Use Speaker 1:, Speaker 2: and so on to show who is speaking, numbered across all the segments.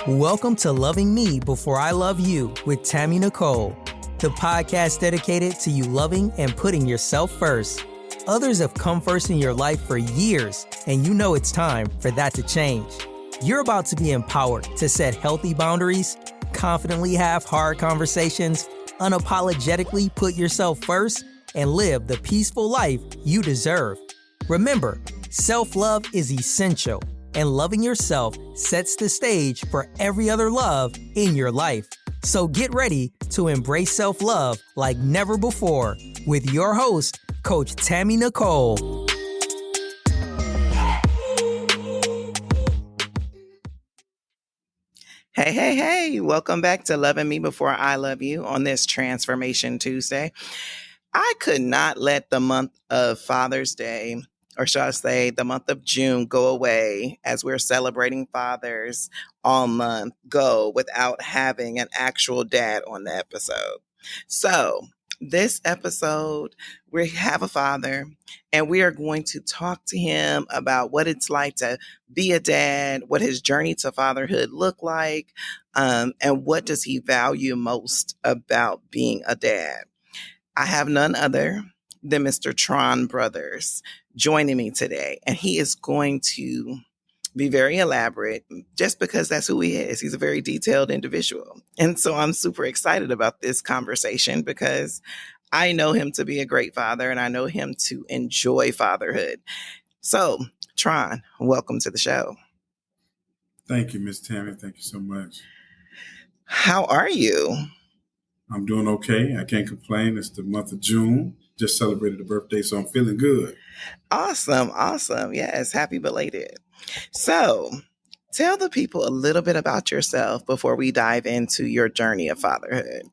Speaker 1: Welcome to Loving Me Before I Love You with Tammy Nicole, the podcast dedicated to you loving and putting yourself first. Others have come first in your life for years, and you know it's time for that to change. You're about to be empowered to set healthy boundaries, confidently have hard conversations, unapologetically put yourself first, and live the peaceful life you deserve. Remember, self-love is essential, and loving yourself sets the stage for every other love in your life. So get ready to embrace self-love like never before with your host, Coach Tammy Nicole.
Speaker 2: Hey. Welcome back to Loving Me Before I Love You on this Transformation Tuesday. I could not let the month of Father's Day, or shall I say the month of June, go away as we're celebrating fathers all month, go without having an actual dad on the episode. So this episode, we have a father, and we are going to talk to him about what it's like to be a dad, what his journey to fatherhood look like, and what does he value most about being a dad. I have none other than Mr. Tron Brothers joining me today, and he is going to be very elaborate just because that's who he is. He's a very detailed individual. And so I'm super excited about this conversation because I know him to be a great father and I know him to enjoy fatherhood. So, Tron, welcome to the show.
Speaker 3: Thank you, Miss Tammy. Thank you so much.
Speaker 2: How are you?
Speaker 3: I'm doing okay. I can't complain. It's the month of June. Just celebrated a birthday, so I'm feeling good.
Speaker 2: Awesome. Yes, happy belated. So, tell the people a little bit about yourself before we dive into your journey of fatherhood.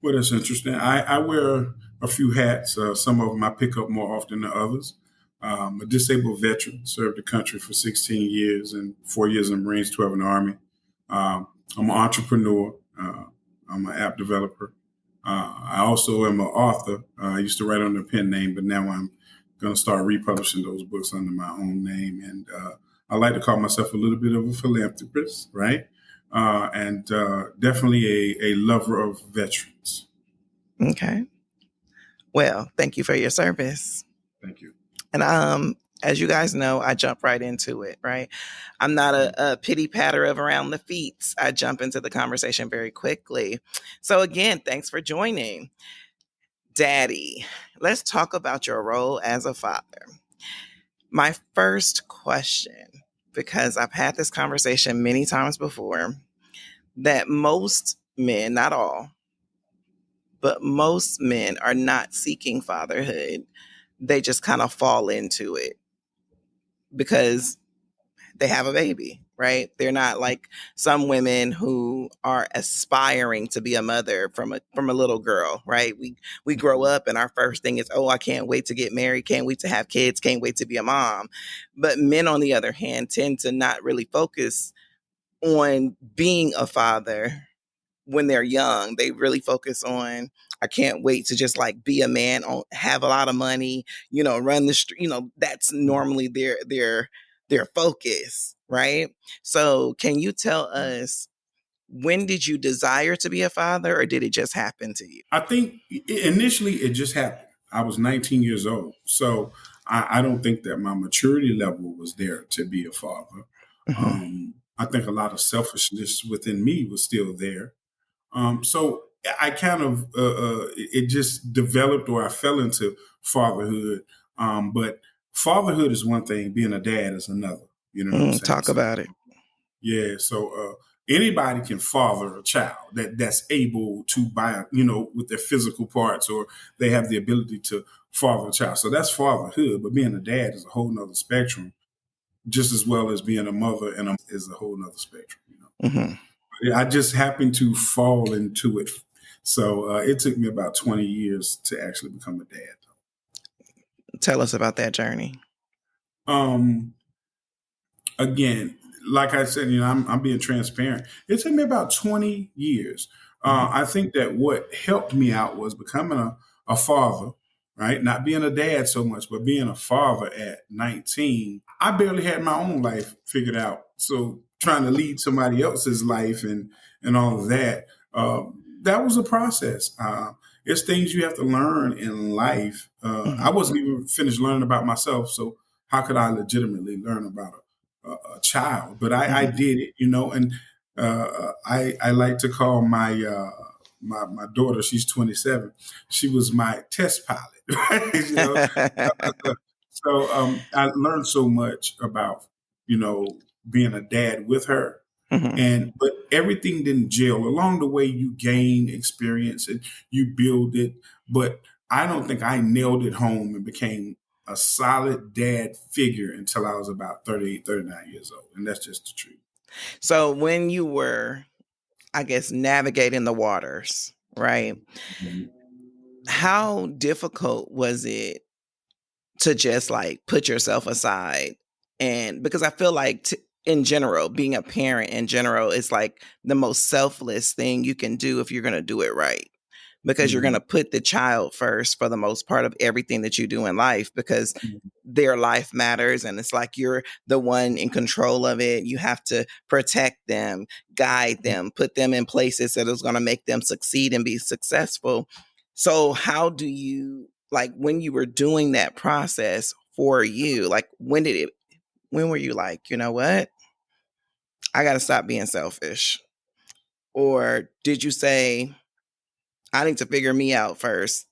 Speaker 3: Well, that's interesting. I wear a few hats. Some of them I pick up more often than others. A disabled veteran, served the country for 16 years and 4 years in the Marines, 12 in the Army. I'm an entrepreneur. I'm an app developer. I also am an author. I used to write under a pen name, but now I'm going to start republishing those books under my own name. And I like to call myself a little bit of a philanthropist, right? And definitely a lover of veterans.
Speaker 2: Okay. Well, thank you for your service.
Speaker 3: Thank you.
Speaker 2: And as you guys know, I jump right into it, right? I'm not a pity patter of around the feet. I jump into the conversation very quickly. So again, thanks for joining. Daddy, let's talk about your role as a father. My first question, because I've had this conversation many times before, that most men, not all, but most men are not seeking fatherhood. They just kind of fall into it because they have a baby, right? They're not like some women who are aspiring to be a mother from a little girl, right? We grow up and our first thing is, oh, I can't wait to get married, can't wait to have kids, can't wait to be a mom. But men, on the other hand, tend to not really focus on being a father when they're young. They really focus on, I can't wait to just like be a man, have a lot of money, run the street. That's normally their focus, right? So can you tell us, when did you desire to be a father, or did it just happen to you?
Speaker 3: I think initially it just happened. I was 19 years old. So I don't think that my maturity level was there to be a father.
Speaker 2: Mm-hmm.
Speaker 3: I think a lot of selfishness within me was still there. So I kind of, it just developed, or I fell into fatherhood. But fatherhood is one thing, being a dad is another. You know what I'm saying?
Speaker 2: Talk about it.
Speaker 3: Yeah. So anybody can father a child that's able to with their physical parts, or they have the ability to father a child. So that's fatherhood. But being a dad is a whole nother spectrum, just as well as being a mother is a whole nother spectrum.
Speaker 2: Mm-hmm.
Speaker 3: I just happened to fall into it. So it took me about 20 years to actually become a dad.
Speaker 2: Tell us about that journey.
Speaker 3: Again, like I said, I'm being transparent. It took me about 20 years. I think that what helped me out was becoming a father right? Not being a dad so much, but being a father at 19. I barely had my own life figured out. So trying to lead somebody else's life and all of that, that was a process. It's things you have to learn in life. I wasn't even finished learning about myself, so how could I legitimately learn about a child? But I did it, and I like to call my daughter. She's 27. She was my test pilot, right? So I learned so much about being a dad with her. But everything didn't gel. Along the way, you gain experience and you build it. But I don't think I nailed it home and became a solid dad figure until I was about 38, 39 years old. And that's just the truth.
Speaker 2: So when you were, I guess, navigating the waters, right?
Speaker 3: Mhm.
Speaker 2: How difficult was it to just like put yourself aside? And because I feel like in general, being a parent in general is like the most selfless thing you can do if you're going to do it right. Because you're going to put the child first for the most part of everything that you do in life, because their life matters. And it's like you're the one in control of it. You have to protect them, guide them, put them in places that is going to make them succeed and be successful. So how do you, like, when you were doing that process for you, like, when were you like, you know what? I got to stop being selfish? Or did you say, I need to figure me out first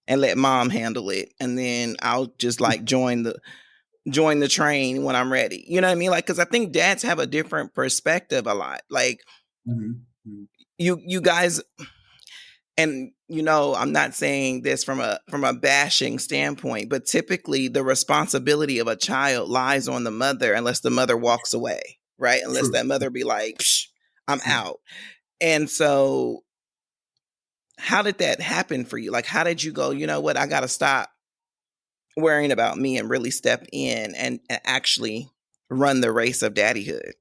Speaker 2: and let mom handle it, and then I'll just like join the train when I'm ready? You know what I mean? Like, because I think dads have a different perspective a lot. Like, you guys, and I'm not saying this from a bashing standpoint, but typically the responsibility of a child lies on the mother unless the mother walks away, right? Unless
Speaker 3: True.
Speaker 2: that mother be like, Psh, I'm out. And so how did that happen for you? Like, how did you go, you know what, I got to stop worrying about me and really step in and actually run the race of daddyhood?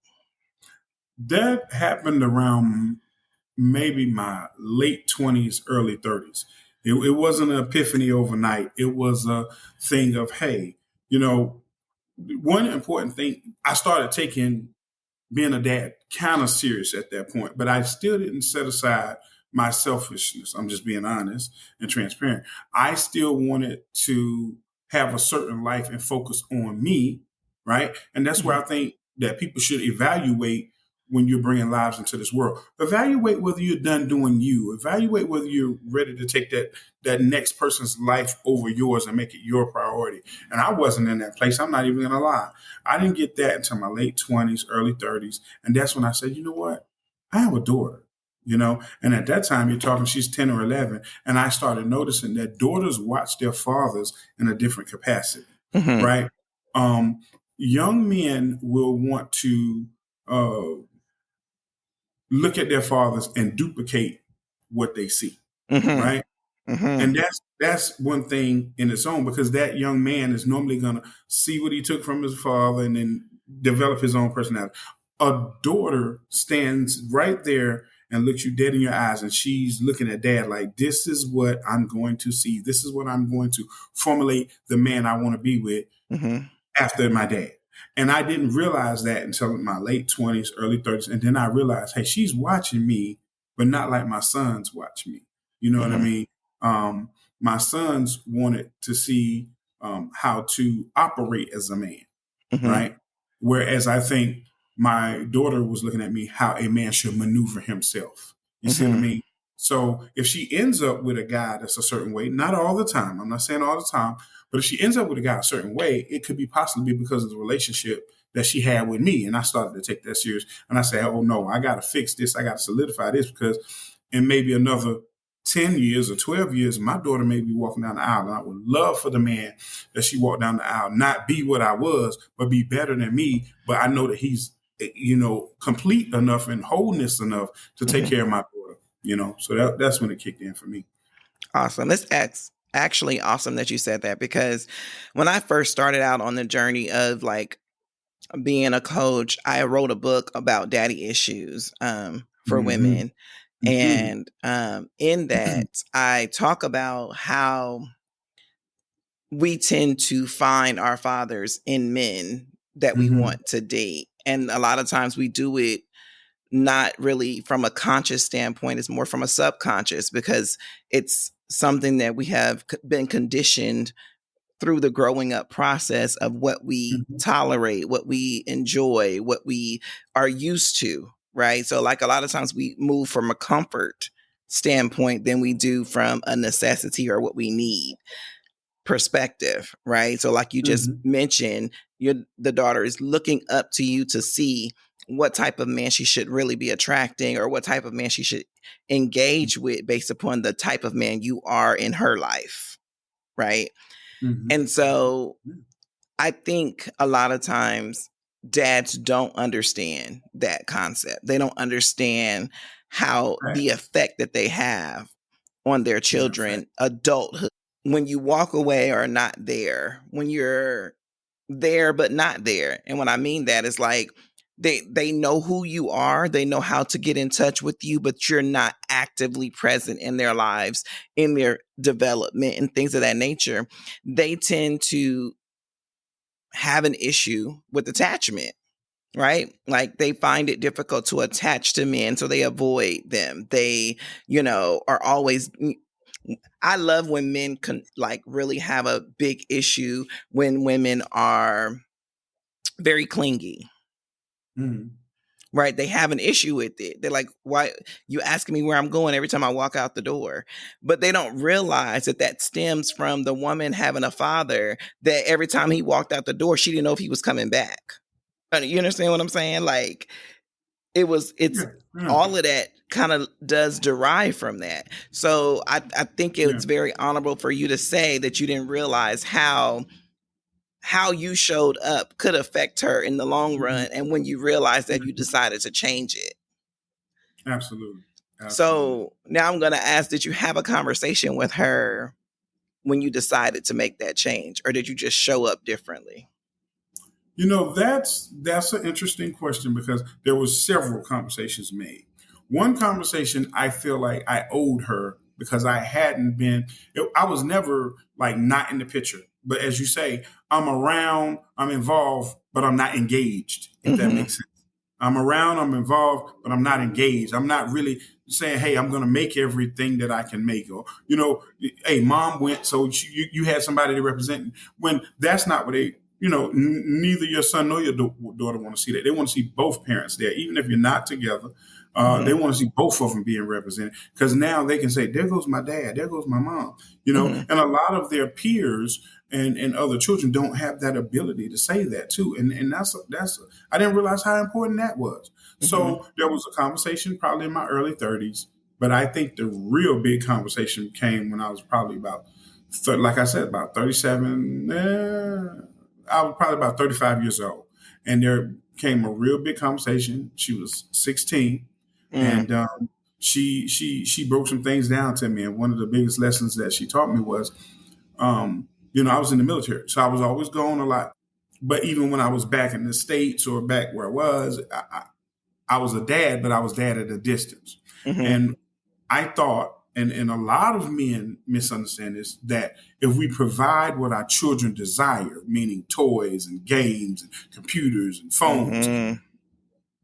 Speaker 3: That happened around maybe my late 20s, early 30s. It wasn't an epiphany overnight. It was a thing of, hey, one important thing, I started taking being a dad kind of serious at that point, but I still didn't set aside my selfishness. I'm just being honest and transparent. I still wanted to have a certain life and focus on me, right? And that's where I think that people should evaluate when you're bringing lives into this world. Evaluate whether you're done doing you. Evaluate whether you're ready to take that next person's life over yours and make it your priority. And I wasn't in that place. I'm not even going to lie. I didn't get that until my late 20s, early 30s. And that's when I said, you know what? I have a daughter, and at that time you're talking, she's 10 or 11. And I started noticing that daughters watch their fathers in a different capacity, right? Young men will want to look at their fathers and duplicate what they see, right? And that's one thing in its own, because that young man is normally going to see what he took from his father and then develop his own personality. A daughter stands right there and looks you dead in your eyes, and she's looking at dad like, this is what I'm going to see. This is what I'm going to formulate the man I want to be with after my dad. And I didn't realize that until my late 20s, early 30s. And then I realized, hey, she's watching me, but not like my sons watch me. You know what I mean? My sons wanted to see how to operate as a man, right? Whereas I think my daughter was looking at me how a man should maneuver himself. You see what I mean? So if she ends up with a guy that's a certain way, not all the time, I'm not saying all the time, but if she ends up with a guy a certain way, it could be possibly because of the relationship that she had with me. And I started to take that serious. And I said, oh no, I got to fix this. I got to solidify this, because in maybe another 10 years or 12 years, my daughter may be walking down the aisle. And I would love for the man that she walked down the aisle not be what I was, but be better than me. But I know that he's, complete enough and wholeness enough to take care of my daughter, So that's when it kicked in for me.
Speaker 2: Awesome. It's actually awesome that you said that, because when I first started out on the journey of like being a coach, I wrote a book about daddy issues for women. And in that, I talk about how we tend to find our fathers in men that we
Speaker 3: Mm-hmm.
Speaker 2: want to date. And a lot of times we do it not really from a conscious standpoint, it's more from a subconscious, because it's something that we have been conditioned through the growing up process of what we
Speaker 3: Mm-hmm.
Speaker 2: tolerate, what we enjoy, what we are used to, right? So, like, a lot of times we move from a comfort standpoint than we do from a necessity or what we need perspective, right? So, like you just
Speaker 3: Mm-hmm.
Speaker 2: mentioned, the daughter is looking up to you to see what type of man she should really be attracting, or what type of man she should engage with based upon the type of man you are in her life, right?
Speaker 3: Mm-hmm.
Speaker 2: And so I think a lot of times dads don't understand that concept. They don't understand how the
Speaker 3: Facts.
Speaker 2: effect that they have on their
Speaker 3: Yeah, facts.
Speaker 2: children, adulthood. When you walk away or not there, when you're there but not there. And when I mean that, is like they know who you are, they know how to get in touch with you, but you're not actively present in their lives, in their development and things of that nature. They tend to have an issue with attachment, right? Like, they find it difficult to attach to men, so they avoid them. They, are always. I love when men can, like, really have a big issue when women are very clingy,
Speaker 3: Mm-hmm.
Speaker 2: right? They have an issue with it. They're like, why you asking me where I'm going every time I walk out the door? But they don't realize that that stems from the woman having a father that every time he walked out the door, she didn't know if he was coming back. You understand what I'm saying? Like, it's
Speaker 3: Yeah. Yeah.
Speaker 2: all of that kind of does derive from that. So I think
Speaker 3: Yeah.
Speaker 2: it's very honorable for you to say that you didn't realize how you showed up could affect her in the long
Speaker 3: Mm-hmm.
Speaker 2: run, and when you realized that, you
Speaker 3: Mm-hmm.
Speaker 2: decided to change it.
Speaker 3: Absolutely. Absolutely.
Speaker 2: So now I'm going to ask, did you have a conversation with her when you decided to make that change, or did you just show up differently?
Speaker 3: That's an interesting question because there was several conversations made. One conversation I feel like I owed her because I hadn't been. I was never like not in the picture, but as you say, I'm around, I'm involved, but I'm not engaged. If that
Speaker 2: Mm-hmm.
Speaker 3: makes sense. I'm around, I'm involved, but I'm not engaged. I'm not really saying, "Hey, I'm going to make everything that I can make," or "Hey, mom went, so you had somebody to represent." When that's not what they, neither your son nor your daughter want to see that. They want to see both parents there, even if you're not together. They
Speaker 2: Mm-hmm.
Speaker 3: want to see both of them being represented because now they can say, "There goes my dad, there goes my mom,"
Speaker 2: Mm-hmm.
Speaker 3: And a lot of their peers and other children don't have that ability to say that too, and that's I didn't realize how important that was.
Speaker 2: Mm-hmm.
Speaker 3: So there was a conversation probably in my early 30s, but I think the real big conversation came when I was probably about, like I said, about 37. I was probably about 35 years old, and there came a real big conversation. She was 16,
Speaker 2: Mm-hmm.
Speaker 3: and she broke some things down to me. And one of the biggest lessons that she taught me was, I was in the military, so I was always gone a lot. But even when I was back in the States or back where I was, I was a dad, but I was dad at a distance.
Speaker 2: Mm-hmm.
Speaker 3: And I thought, and a lot of men misunderstand this, that if we provide what our children desire, meaning toys and games and computers and phones,
Speaker 2: Mm-hmm.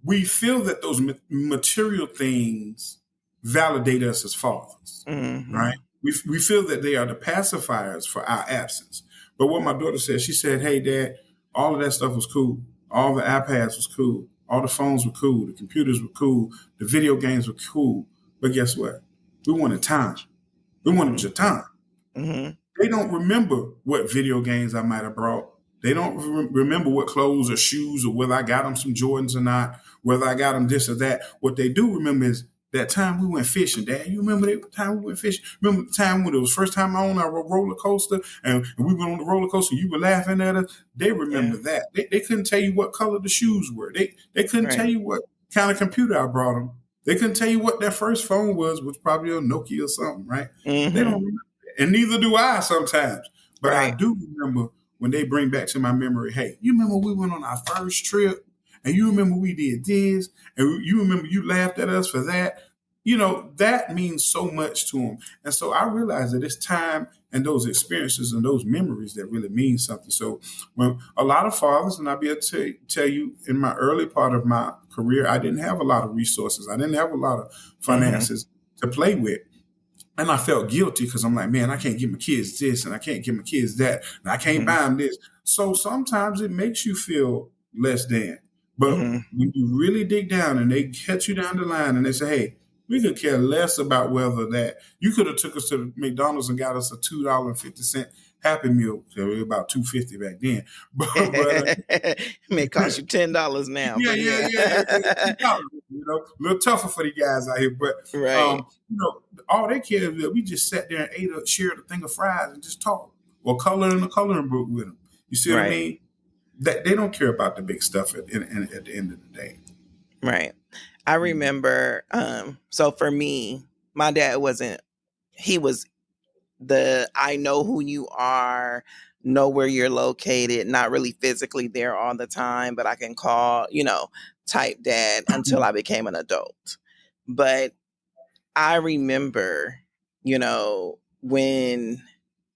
Speaker 3: we feel that those material things validate us as fathers, right?
Speaker 2: Mm-hmm.
Speaker 3: We feel that they are the pacifiers for our absence. But what my daughter said, she said, "Hey, Dad, all of that stuff was cool. All the iPads was cool. All the phones were cool. The computers were cool. The video games were cool. But guess what? We wanted time. We wanted your time."
Speaker 2: Mm-hmm.
Speaker 3: They don't remember what video games I might have brought. They don't remember what clothes or shoes or whether I got them some Jordans or not, whether I got them this or that. What they do remember is that time we went fishing, Dad. You remember that time we went fishing? Remember the time when it was the first time I on a roller coaster and we went on the roller coaster and you were laughing at us? They
Speaker 2: Yeah.
Speaker 3: remember that. They couldn't tell you what color the shoes were. They couldn't tell
Speaker 2: Right.
Speaker 3: you what kind of computer I brought them. They couldn't tell you what their first phone was probably a Nokia or something, right? They don't
Speaker 2: Mm-hmm.
Speaker 3: remember. And neither do I sometimes. But I
Speaker 2: Right.
Speaker 3: do remember when they bring back to my memory, "Hey, you remember we went on our first trip and you remember we did this and you remember you laughed at us for that." That means so much to them. And so I realize that it's time and those experiences and those memories that really mean something. So when a lot of fathers, and I'll be able to tell you, in my early part of my career, I didn't have a lot of resources. I didn't have a lot of finances to play with. And I felt guilty because I'm like, man, I can't give my kids this and I can't give my kids that and I can't buy them this. So sometimes it makes you feel less than. But when you really dig down and they catch you down the line and they say, hey, we could care less about whether that you could have took us to McDonald's and got us a $2.50 Happy Meal. So it was about $2.50 back then. But
Speaker 2: it may cost you $10 now.
Speaker 3: Yeah. You know, a little tougher for the guys out here, but you know, all they care is that we just sat there and ate shared a thing of fries and just talked, or color in the coloring book with them. You see what I mean? That they don't care about the big stuff at the end of the day.
Speaker 2: Right. I remember. So for me, my dad he was the I know who you are, know where you're located, not really physically there all the time, but I can call, type dad until I became an adult. But I remember, when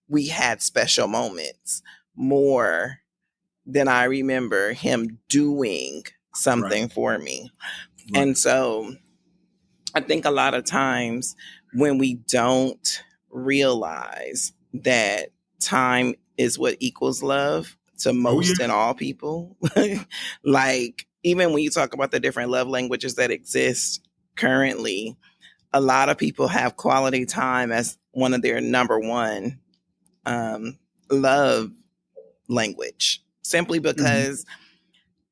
Speaker 2: we had special moments more than I remember him doing something for me. Right. And so I think a lot of times when we don't realize that time is what equals love to most and all people, like even when you talk about the different love languages that exist currently, a lot of people have quality time as one of their number one love language, simply because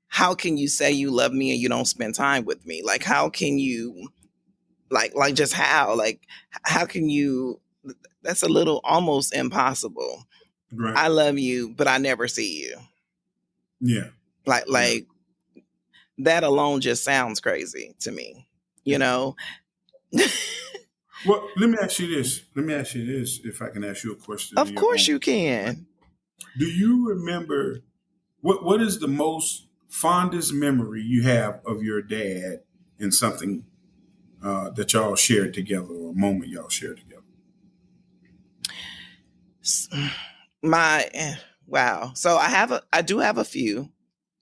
Speaker 2: how can you say you love me and you don't spend time with me? Like, how can you, just how? Like, how can you, that's a little almost impossible. Right. I love you, but I never see you.
Speaker 3: Yeah.
Speaker 2: Like that alone just sounds crazy to me, you know?
Speaker 3: Well, let me ask you this. If I can ask you a question.
Speaker 2: Of course you can.
Speaker 3: Do you remember what is the most fondest memory you have of your dad in something that y'all shared together, or a moment y'all shared together?
Speaker 2: Wow. So I do have a few,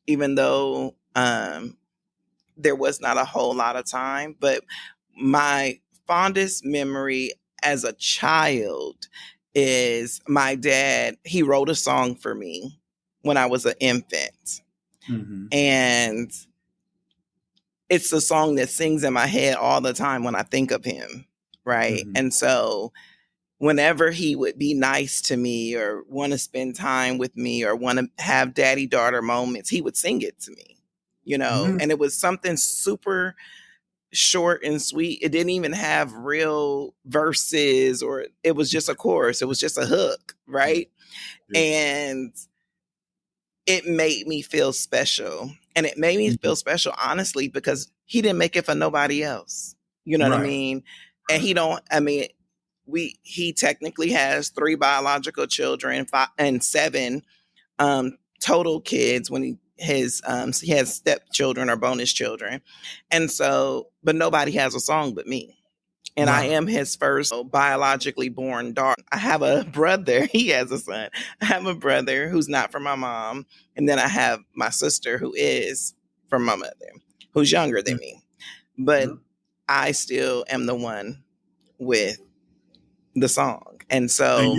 Speaker 2: even though there was not a whole lot of time, but my fondest memory as a child is my dad. He wrote a song for me when I was an infant. And it's a song that sings in my head all the time when I think of him. Right. And so whenever he would be nice to me or want to spend time with me or want to have daddy-daughter moments, he would sing it to me, and it was something super short and sweet. It didn't even have real verses, or it was just a chorus. It was just a hook, right? And it made me feel special. And it made me feel special, honestly, because he didn't make it for nobody else. You know what I mean? And he technically has 3 biological children, 5 and 7 total kids when he has stepchildren or bonus children. And so, but nobody has a song but me. And I am his first biologically born daughter. I have a brother. He has a son. I have a brother who's not from my mom. And then I have my sister who is from my mother, who's younger than me. But I still am the one with the song. And so...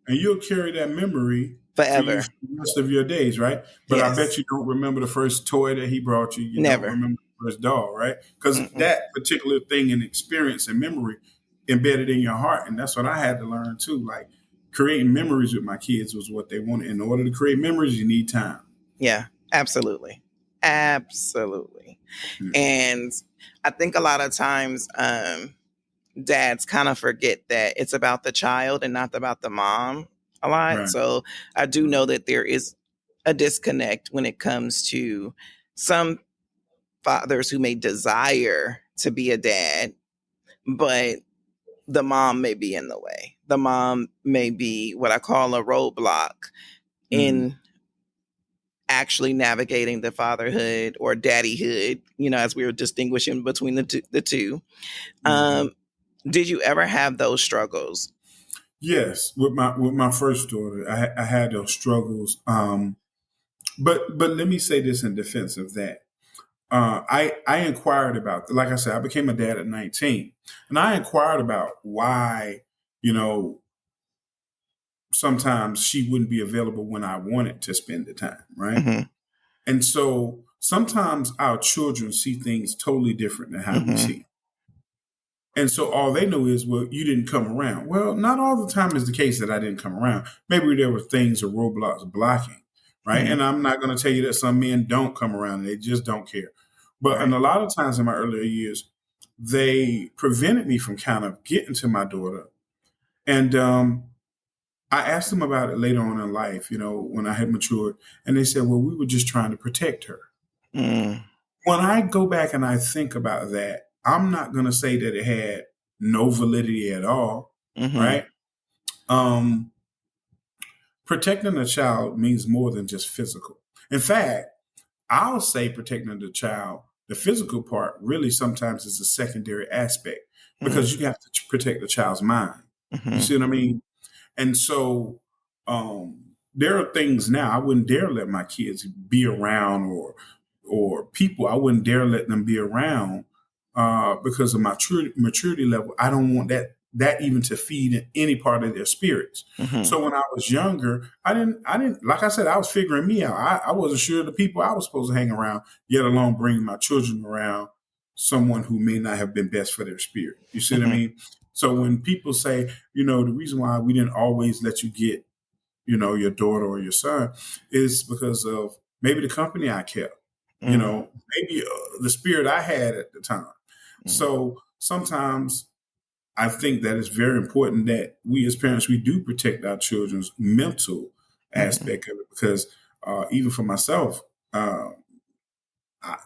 Speaker 3: And you'll carry that memory
Speaker 2: forever,
Speaker 3: for the rest of your days, right? But I bet you don't remember the first toy that he brought you. You
Speaker 2: Never.
Speaker 3: Don't remember the first doll, right? Because that particular thing and experience and memory embedded in your heart. And that's what I had to learn too. Like, creating memories with my kids was what they wanted. In order to create memories, you need time.
Speaker 2: Yeah, absolutely. Absolutely. And I think a lot of times dads kind of forget that it's about the child and not about the mom a lot. Right. So I do know that there is a disconnect when it comes to some fathers who may desire to be a dad, but the mom may be in the way. The mom may be what I call a roadblock in actually navigating the fatherhood or daddyhood, as we were distinguishing between the two. Did you ever have those struggles?
Speaker 3: Yes, with my first daughter, I had those struggles. But let me say this in defense of that. I inquired about, like I said, I became a dad at 19, and I inquired about why, you know, sometimes she wouldn't be available when I wanted to spend the time, right?
Speaker 2: Mm-hmm.
Speaker 3: And so sometimes our children see things totally different than how we
Speaker 2: Mm-hmm.
Speaker 3: see. And so all they know is, well, you didn't come around. Well, not all the time is the case that I didn't come around. Maybe there were things or roadblocks blocking, right?
Speaker 2: Mm-hmm.
Speaker 3: And I'm not going to tell you that some men don't come around and they just don't care. But in
Speaker 2: Right.
Speaker 3: a lot of times in my earlier years, they prevented me from kind of getting to my daughter. And I asked them about it later on in life, when I had matured. And they said, well, we were just trying to protect her.
Speaker 2: Mm.
Speaker 3: When I go back and I think about that, I'm not going to say that it had no validity at all,
Speaker 2: Mm-hmm.
Speaker 3: right? Um, Protecting a child means more than just physical. In fact, I'll say protecting the child, the physical part really sometimes is a secondary aspect because you have to protect the child's mind. You
Speaker 2: Mm-hmm.
Speaker 3: see what I mean? And so there are things now I wouldn't dare let my kids be around, or people I wouldn't dare let them be around because of my maturity level. I don't want that even to feed in any part of their spirits.
Speaker 2: Mm-hmm.
Speaker 3: So when I was younger, I didn't like I said, I was figuring me out. I wasn't sure the people I was supposed to hang around, yet alone bringing my children around someone who may not have been best for their spirit. You see what I
Speaker 2: Mm-hmm.
Speaker 3: mean? So when people say, the reason why we didn't always let you get, your daughter or your son is because of maybe the company I kept,
Speaker 2: Mm-hmm.
Speaker 3: maybe the spirit I had at the time. So sometimes I think that it's very important that we as parents, we do protect our children's mental
Speaker 2: Mm-hmm.
Speaker 3: aspect of it because even for myself,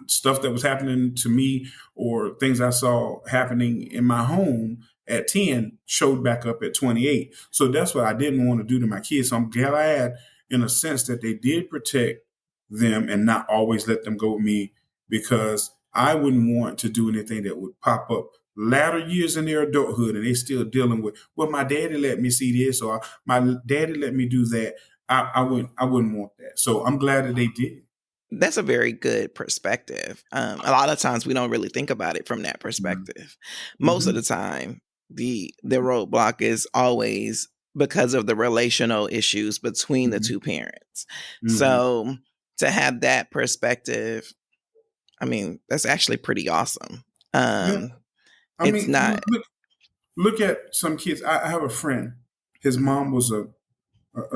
Speaker 3: stuff that was happening to me or things I saw happening in my home at 10 showed back up at 28. So that's what I didn't want to do to my kids. So I'm glad in a sense that they did protect them and not always let them go with me because I wouldn't want to do anything that would pop up latter years in their adulthood and they still dealing with, well, my daddy let me see this or my daddy let me do that. I wouldn't want that. So I'm glad that they did.
Speaker 2: That's a very good perspective. A lot of times we don't really think about it from that
Speaker 3: Mhm.
Speaker 2: perspective. Most of
Speaker 3: Mhm.
Speaker 2: the time, the roadblock is always because of the relational issues between the
Speaker 3: Mhm.
Speaker 2: two parents.
Speaker 3: Mhm.
Speaker 2: So to have that perspective, I mean, that's actually pretty awesome.
Speaker 3: Yeah. I
Speaker 2: It's
Speaker 3: mean,
Speaker 2: not.
Speaker 3: look at some kids. I have a friend. His mom was a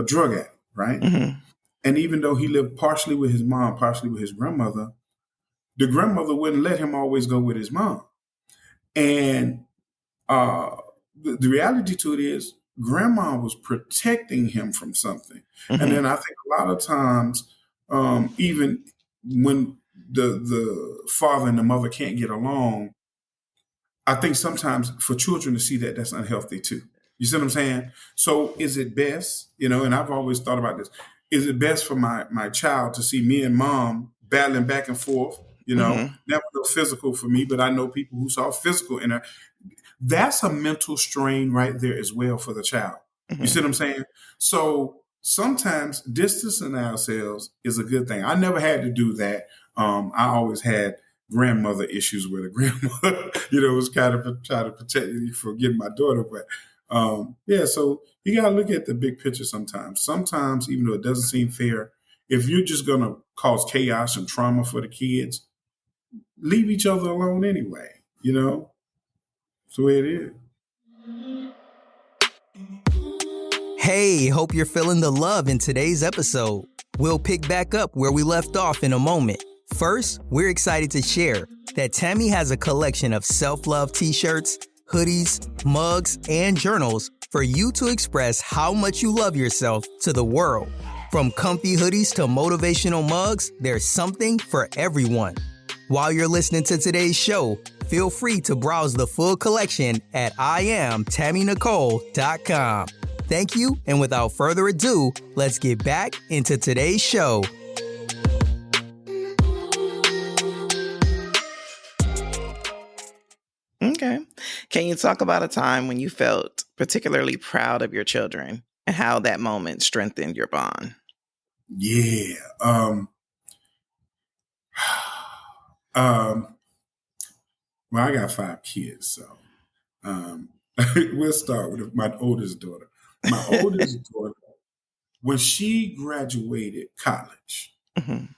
Speaker 3: drug addict, right?
Speaker 2: Mhm.
Speaker 3: And even though he lived partially with his mom, partially with his grandmother, the grandmother wouldn't let him always go with his mom. And uh, the reality to it is, grandma was protecting him from something. And
Speaker 2: Mhm.
Speaker 3: then I think a lot of times, even when the father and the mother can't get along, I think sometimes for children to see that, that's unhealthy too. You see what I'm saying? So is it best, and I've always thought about this, is it best for my child to see me and mom battling back and forth,
Speaker 2: Mhm.
Speaker 3: never no physical for me, but I know people who saw physical in her. That's a mental strain right there as well for the child. You see
Speaker 2: Mhm.
Speaker 3: what I'm saying? So sometimes distancing ourselves is a good thing. I never had to do that. I always had grandmother issues with a grandmother, was kind of trying to protect me from getting my daughter. But yeah, so you got to look at the big picture sometimes. Sometimes, even though it doesn't seem fair, if you're just going to cause chaos and trauma for the kids, leave each other alone anyway. It's the way it is.
Speaker 1: Hey, hope you're feeling the love in today's episode. We'll pick back up where we left off in a moment. First, we're excited to share that Tammy has a collection of self-love t-shirts, hoodies, mugs, and journals for you to express how much you love yourself to the world. From comfy hoodies to motivational mugs, there's something for everyone. While you're listening to today's show, feel free to browse the full collection at IamTammyNicole.com. Thank you, and without further ado, let's get back into today's show.
Speaker 2: Okay. Can you talk about a time when you felt particularly proud of your children and how that moment strengthened your bond?
Speaker 3: Yeah. Um, well, I got 5 kids, so we'll start with my oldest daughter. My oldest daughter, when she graduated college,
Speaker 2: Mhm.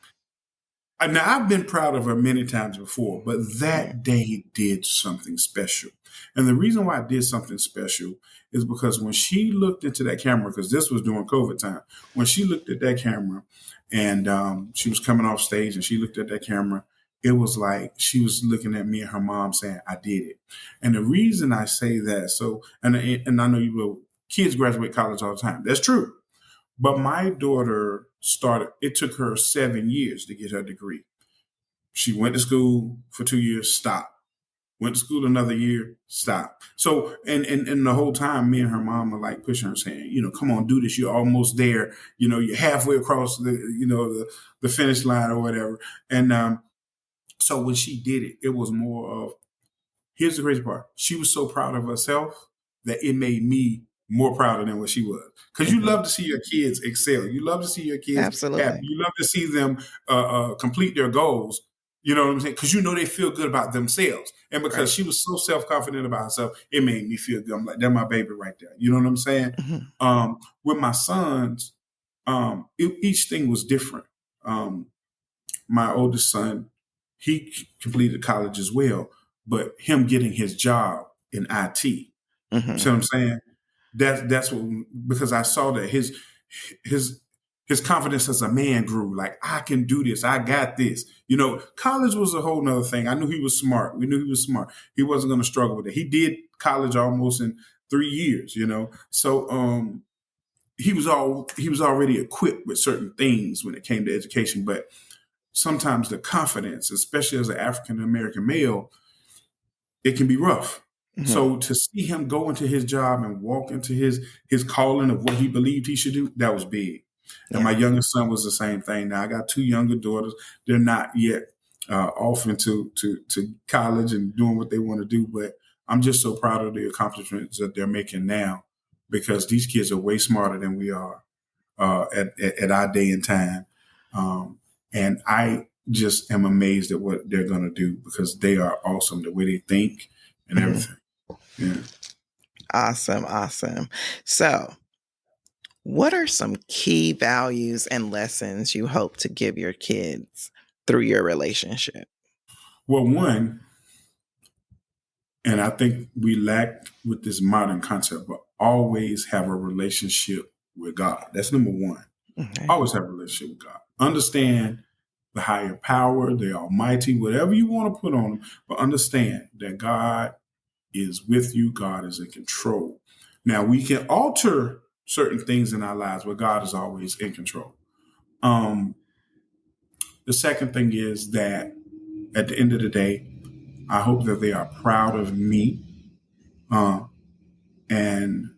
Speaker 3: now I've been proud of her many times before, but
Speaker 2: Yeah.
Speaker 3: that day did something special. And the reason why I did something special is because when she looked into that camera, because this was during COVID time, when she looked at that camera and she was coming off stage and she looked at that camera, it was like she was looking at me and her mom saying, I did it. And the reason I say that, and I know you will, kids graduate college all the time. That's true. But my daughter it took her 7 years to get her degree. She went to school for 2 years, stopped. Went to school another year, stopped. So, and the whole time, me and her mom are like pushing her, saying, come on, do this. You're almost there. You're halfway across the finish line or whatever. And so when she did it, it was more of, here's the crazy part. She was so proud of herself that it made me more prouder than what she was. Because you
Speaker 2: Mhm.
Speaker 3: love to see your kids excel. You love to see your kids happy.
Speaker 2: Absolutely.
Speaker 3: You love to see them complete their goals. You know what I'm saying? Because they feel good about themselves. And because
Speaker 2: Right.
Speaker 3: she was so self-confident about herself, it made me feel good. I'm like, they're my baby right there. You know what I'm saying?
Speaker 2: Mhm.
Speaker 3: With my sons, each thing was different. My oldest son, he completed college as well, but him getting his job in IT. See
Speaker 2: Mhm.
Speaker 3: what I'm saying? That's what, because I saw that his his confidence as a man grew. Like, I can do this. I got this. College was a whole nother thing. I knew he was smart. We knew he was smart. He wasn't going to struggle with it. He did college almost in 3 years. So he was already equipped with certain things when it came to education, but sometimes the confidence, especially as an African American male, it can be rough.
Speaker 2: Mhm.
Speaker 3: So to see him go into his job and walk into his calling of what he believed he should do, that was big. And my
Speaker 2: Yeah.
Speaker 3: youngest son was the same thing. Now I got 2 younger daughters. They're not yet off into to college and doing what they want to do, but I'm just so proud of the accomplishments that they're making now, because these kids are way smarter than we are at our day and time. And I just am amazed at what they're going to do, because they are awesome, the way they think and
Speaker 2: Mhm.
Speaker 3: everything. Yeah.
Speaker 2: Awesome. Awesome. So, what are some key values and lessons you hope to give your kids through your relationship?
Speaker 3: Well, one, and I think we lack with this modern concept, but always have a relationship with God. That's number one.
Speaker 2: Okay.
Speaker 3: Always have a relationship with God. Understand the higher power, the Almighty, whatever you want to put on them, but understand that God is with you. God is in control. Now, we can alter certain things in our lives, but God is always in control. Um, the second thing is that at the end of the day, I hope that they are proud of me, uh, and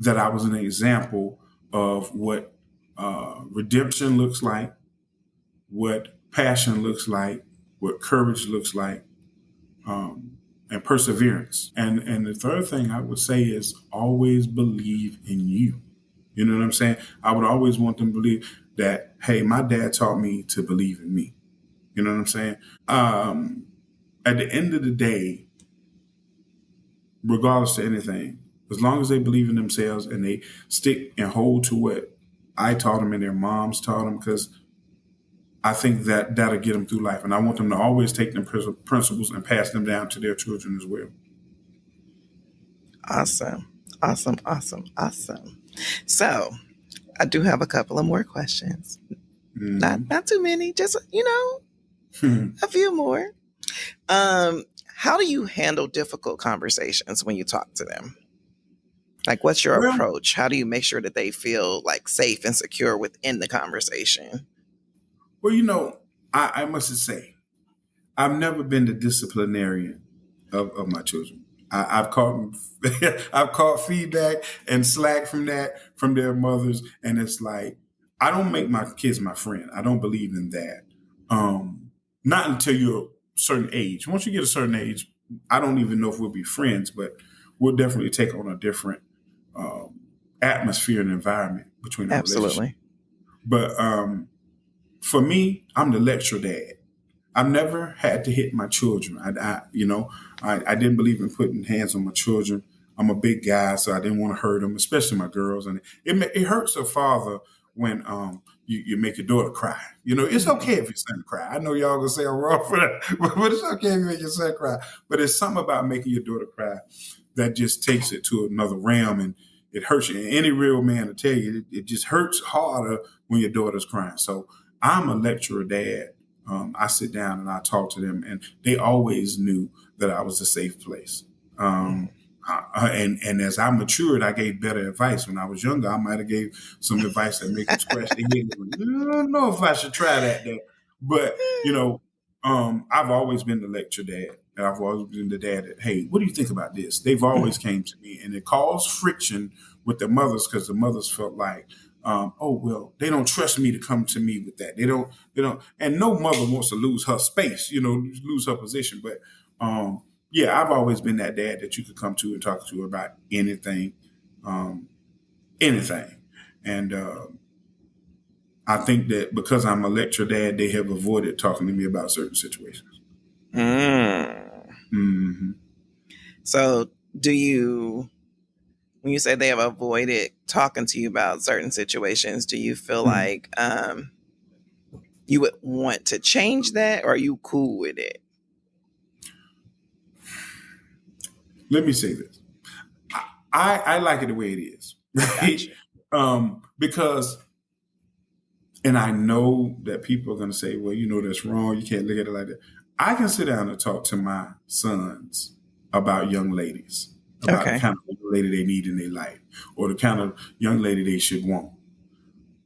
Speaker 3: that I was an example of what redemption looks like, what passion looks like, what courage looks like, and perseverance. And the third thing I would say is always believe in you. You know what I'm saying? I would always want them to believe that, hey, my dad taught me to believe in me. You know what I'm saying? Um, at the end of the day, regardless of anything, as long as they believe in themselves and they stick and hold to what I taught them and their moms taught them, because I think that that'll get them through life. And I want them to always take them principles and pass them down to their children as well.
Speaker 2: Awesome. Awesome. Awesome. Awesome. So, I do have a couple of more questions.
Speaker 3: Mm-hmm.
Speaker 2: Not too many, just a few more. How do you handle difficult conversations when you talk to them? Like, what's your
Speaker 3: Well,
Speaker 2: approach? How do you make sure that they feel like safe and secure within the conversation?
Speaker 3: well, I must say, I've never been the disciplinarian of my children. I've caught I've caught feedback and slack from their mothers, and it's like, I don't make my kids my friend. I don't believe in that. Not until you're a certain age. Once you get a certain age, I don't even know if we'll be friends, but we'll definitely take on a different atmosphere and environment between our relationship.
Speaker 2: Absolutely.
Speaker 3: But for me, I'm the lecture dad. I've never had to hit my children. I didn't believe in putting hands on my children. I'm a big guy, so I didn't want to hurt them, especially my girls. And it hurts a father when you make your daughter cry. It's okay if your son cry. I know y'all gonna say I'm wrong for that, but it's okay if you make your son cry. But it's something about making your daughter cry that just takes it to another realm, and it hurts you. And any real man will tell you, it just hurts harder when your daughter's crying. So I'm a lecturer dad. I sit down and I talk to them, and they always knew that I was a safe place. And as I matured, I gave better advice. When I was younger, I might have gave some advice that make them scratch their head. I don't know if I should try that. But I've always been the lecture dad, and I've always been the dad that, hey, what do you think about this? They've always came to me, and it caused friction with the mothers because the mothers felt like, oh, well, they don't trust me to come to me with that. They don't, and no mother wants to lose her space, lose her position. But, yeah, I've always been that dad that you could come to and talk to about anything. And I think that because I'm a lecture dad, they have avoided talking to me about certain situations. Mm-hmm.
Speaker 2: So when you say they have avoided talking to you about certain situations, do you feel like you would want to change that, or are you cool with it?
Speaker 3: Let me say this. I like it the way it is. Right?
Speaker 2: Gotcha.
Speaker 3: Because, and I know that people are going to say, well, that's wrong. You can't look at it like that. I can sit down and talk to my sons about young ladies, about the kind of young lady they need in their life, or the kind of young lady they should want.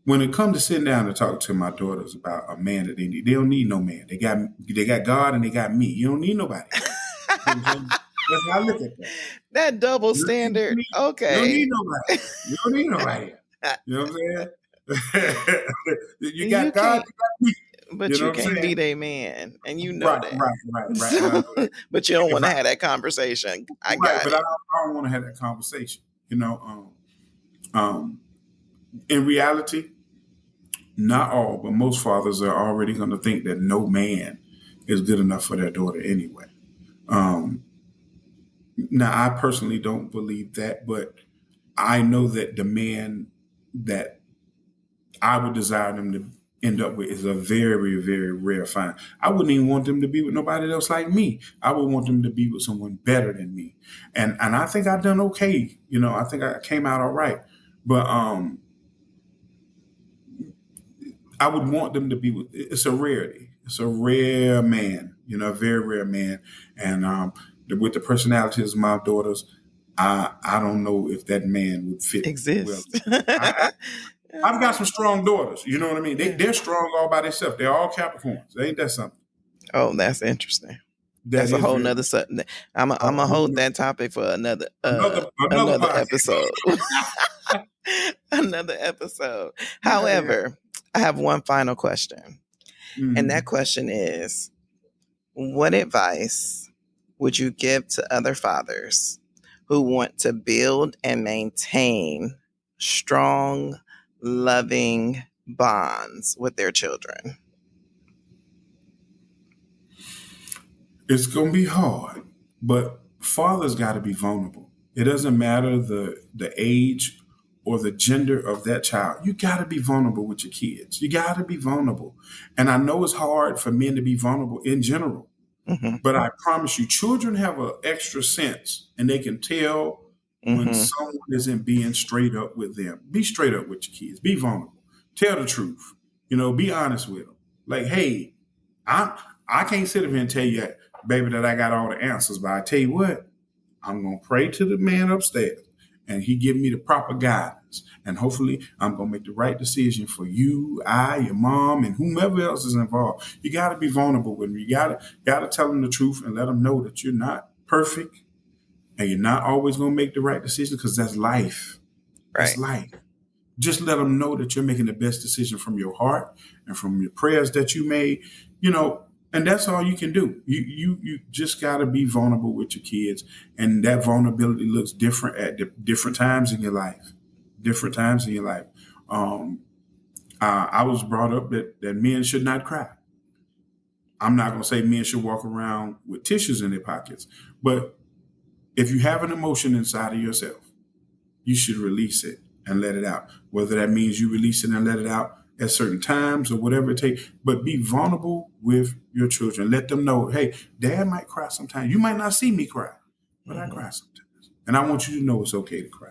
Speaker 3: When it comes to sitting down and talk to my daughters about a man that they need, they don't need no man. They got God and they got me. You don't need nobody. That's how I look at that.
Speaker 2: That double standard. Okay.
Speaker 3: You don't need nobody. You know what I'm saying? You got God, you got me.
Speaker 2: But you can't be their man, and you know that.
Speaker 3: Right.
Speaker 2: But you don't want to have that conversation. I
Speaker 3: don't want to have that conversation. In reality, not all, but most fathers are already going to think that no man is good enough for their daughter anyway. Now, I personally don't believe that, but I know that the man that I would desire them to end up with is a very, very rare find. I wouldn't even want them to be with nobody else like me. I would want them to be with someone better than me. And I think I've done okay. I think I came out all right. But I would want them to be with, it's a rarity. It's a rare man, a very rare man. And with the personalities of my daughters, I don't know if that man would fit.
Speaker 2: Exist.
Speaker 3: Well. I've got some strong daughters. You know what I mean? They're strong all by themselves. They're all Capricorns. Ain't that something?
Speaker 2: Oh, that's interesing. That's a whole nother subject. I'm gonna hold that topic for another episode. Another episode. However, I have one final question. And that question is, what advice would you give to other fathers who want to build and maintain strong, loving bonds with their children?
Speaker 3: It's going to be hard, but fathers got to be vulnerable. It doesn't matter the age or the gender of that child. You got to be vulnerable with your kids. You got to be vulnerable. And I know it's hard for men to be vulnerable in general, but I promise you, children have an extra sense, and they can tell when someone isn't being straight up with them. Be straight up with your kids. Be vulnerable. Tell the truth. Be honest with them. Like, hey, I can't sit up here and tell you, baby, that I got all the answers, but I tell you what, I'm going to pray to the man upstairs, and he give me the proper guidance. And hopefully I'm going to make the right decision for you, your mom, and whomever else is involved. You got to be vulnerable with them. You got to tell them the truth and let them know that you're not perfect and you're not always going to make the right decision, because that's life. Right. That's life. Just let them know that you're making the best decision from your heart and from your prayers that you made. And that's all you can do. You just got to be vulnerable with your kids, and that vulnerability looks different at different times in your life. Different times in your life. I was brought up that men should not cry. I'm not going to say men should walk around with tissues in their pockets, but if you have an emotion inside of yourself, you should release it and let it out. Whether that means you release it and let it out at certain times or whatever it takes, but be vulnerable with your children. Let them know, hey, dad might cry sometimes. You might not see me cry, but I cry sometimes. And I want you to know it's okay to cry.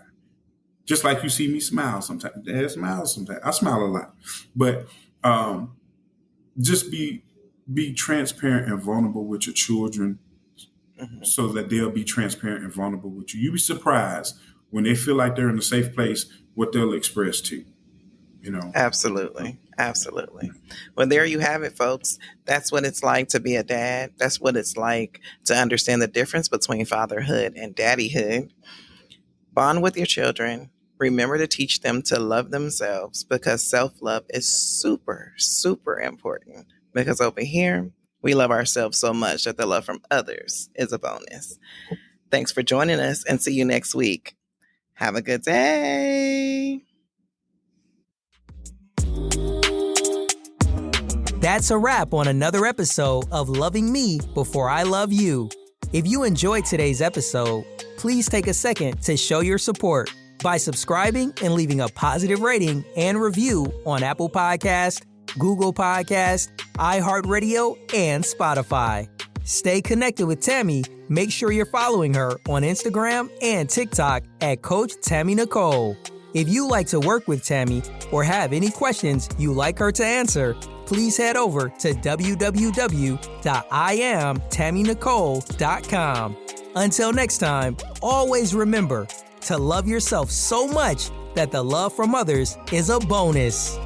Speaker 3: Just like you see me smile sometimes. Dad smiles sometimes. I smile a lot. But just be transparent and vulnerable with your children so that they'll be transparent and vulnerable with you. You'll be surprised when they feel like they're in a safe place, what they'll express to you.
Speaker 2: Absolutely. Absolutely. Well, there you have it, folks. That's what it's like to be a dad. That's what it's like to understand the difference between fatherhood and daddyhood. Bond with your children. Remember to teach them to love themselves, because self-love is super, super important. Because over here, we love ourselves so much that the love from others is a bonus. Thanks for joining us, and see you next week. Have a good day.
Speaker 1: That's a wrap on another episode of Loving Me Before I Love You. If you enjoyed today's episode, please take a second to show your support by subscribing and leaving a positive rating and review on Apple Podcast, Google Podcast, iHeartRadio, and Spotify. Stay connected with Tammy. Make sure you're following her on Instagram and TikTok at Coach Tammy Nicole. If you like to work with Tammy or have any questions you'd like her to answer, please head over to www.IamTammyNicole.com. Until next time, always remember to love yourself so much that the love from others is a bonus.